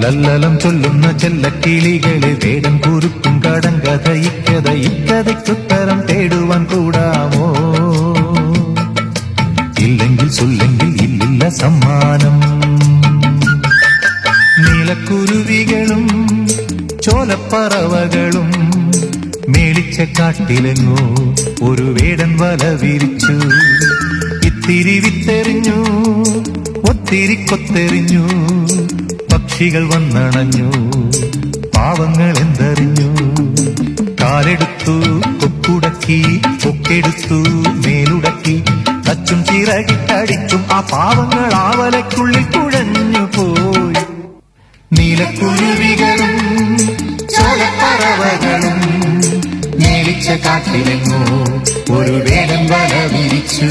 ലല്ലലം ചൊല്ലുന്ന ചെല്ലക്കിളികളെ വേടൻ കുരുക്കും കടങ്കഥ ഇക്കഥയ്ക്കുത്തരം തേടുവാൻ കൂടാമോ? ഇല്ലെങ്കിൽ ചൊല്ലെങ്കിൽ ഇല്ലില്ല സമ്മാനം. നീലക്കുരുവികളും ചോലപ്പറവകളും മേളിച്ച കാട്ടിലെങ്ങോ ഒരു വേടൻ വല വിരിച്ചു. ഇത്തിരി വിത്തെറിഞ്ഞു, ഒത്തിരി കൊത്തെറിഞ്ഞു, പക്ഷികൾ വന്നണഞ്ഞു, പാവങ്ങൾ എന്തറിഞ്ഞു. കാലെടുത്തു കൊക്കുടക്കി, കൊക്കെടുത്തു മേലുടക്കി, തച്ചും ചിറകിട്ടടിച്ചും ആ പാവങ്ങൾ ആവലയ്ക്കുള്ളിൽ കുഴഞ്ഞു പോയി. നീലക്കുരുവികളും ചോലപ്പറവകളും മേളിച്ച കാട്ടിലെങ്ങോ ഒരു വേടൻ വല വിരിച്ചു.